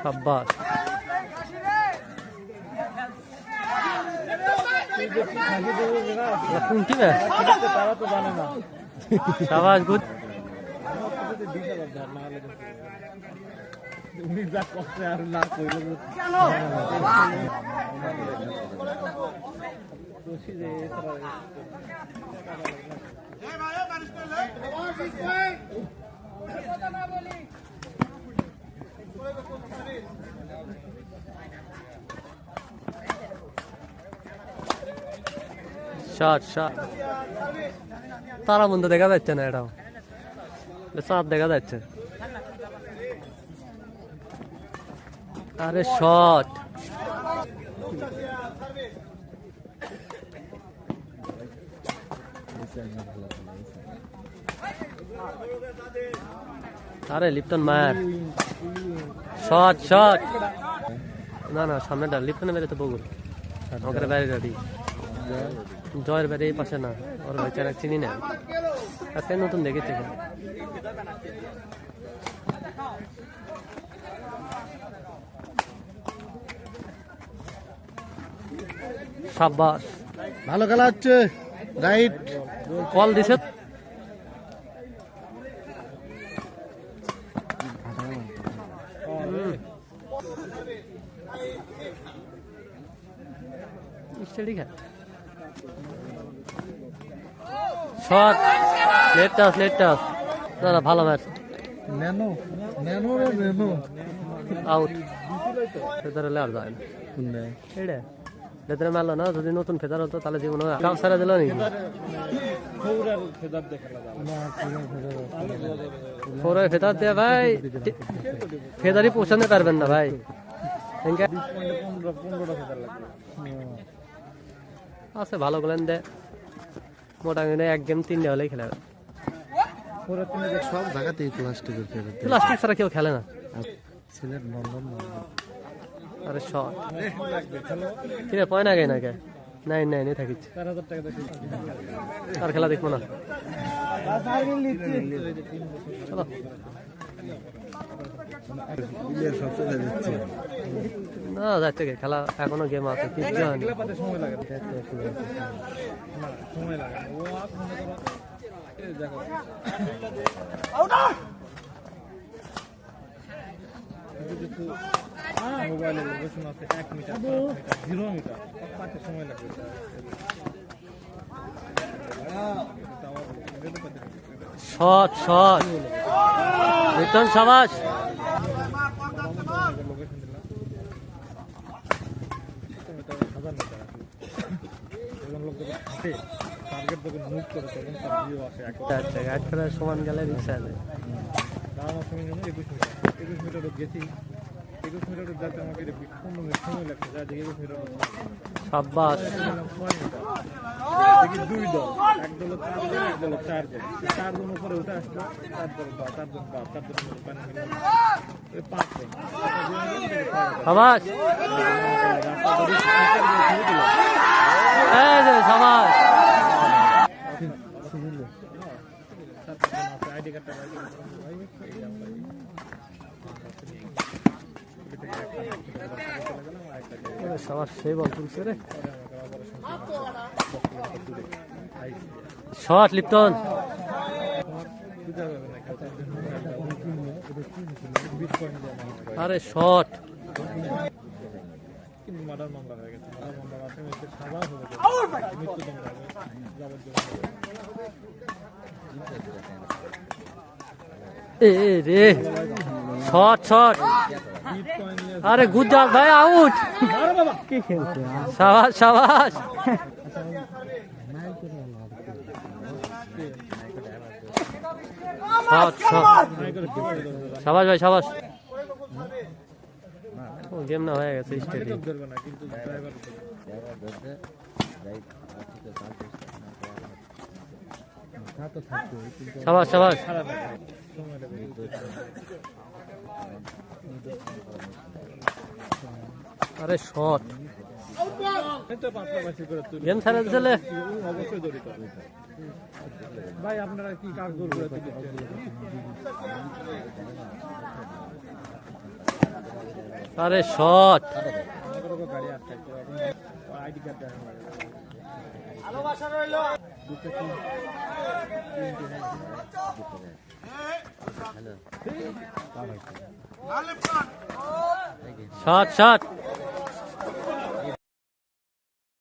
শাবাশ কোনটি ম্যাচ তারা তো জানে না শাবাশ গুড আর না কইলে শট শট তারা বন্ধু দেখা যাচ্ছে না এটাও চাঁদ দেখা যাচ্ছে আরে শট আরে লিপ্টন মার শট শট না না সামনেটা লিপ্টনের বাইরে তো বগুল আমাদের বাইরে গাড়ি জয়ের বাইরে এই পাশে না ওর বেচারা চিনি না আজকে নতুন দেখেছি শাবাশ ভালো খেলা হচ্ছে রাইট বল দিছে শট লেট টাচ না ভালো ম্যাচ ন্যানো ন্যানো রে ন্যানো আউট ফেদারে লেয়ার যায় না এটা ফেদারে মারলো না যদি নতুন ফেদার হতো তাহলে জীবন কাউ সারা দিল নাকি ফোরের ফেদার দিয়ে ভাই ফেদারই পৌঁছাতে পারবেন না ভাই আছে ভালো গুলেন দে মোটামুটি এক গেম 3 হলেই খেলে সব জায়গাতেই প্লাস্টিকের খেলে প্লাস্টিক ছাড়া কেউ খেলে না সিলেট লন্ডন আরে শট কিরে পয়েন্ট আগে না কে নাই থাকিচ্ছে আর খেলা দেখবো না চলো না যাচ্ছে খেলা এখনো গেম আছে কিছু হয়নি মোবাইলের লোকেশন আছে 1 মিটার 0 মিটার পাতে সময় লাগবে শট রিটার্ন শাবাশ সমান গেলে রিক্সা আছে 21 মিটার গেছি 21 মিটার যাতে আমাকে 15 মিনিট সময় লাগছে যা 21 মিটার শাবাশ দেখি 2 দল এক দল 3 জন এক দল 4 জন 4 জন উপরে উঠে আসলো 4 দল 4 জন 5 জন শাবাশ এই যে শাবাশ আইডি কার্ডটা সবার সেই বল তুলছে রে শট লিপ্টন আরে শট মার্ডার মামলা হয়ে গেছে সাজা হয়ে গেছে মৃত্যুদণ্ড এ রে শট আরে গুজরাট ভাই আউট কি খেলছে শাবাশ শাবাশ শাবাশ ভাই শাবাশ গেম না হয়ে গেছে স্টেডিয়াম শাবাশ শাবাশ আরে শট গেম ছাড়া দিলে অবশ্যই জড়িত ভাই আপনারা কি কাজ করবেন আরে শট আমাদের গাড়ি আটকাইছে আইডি কার্ড দেখানো লাগে শট শট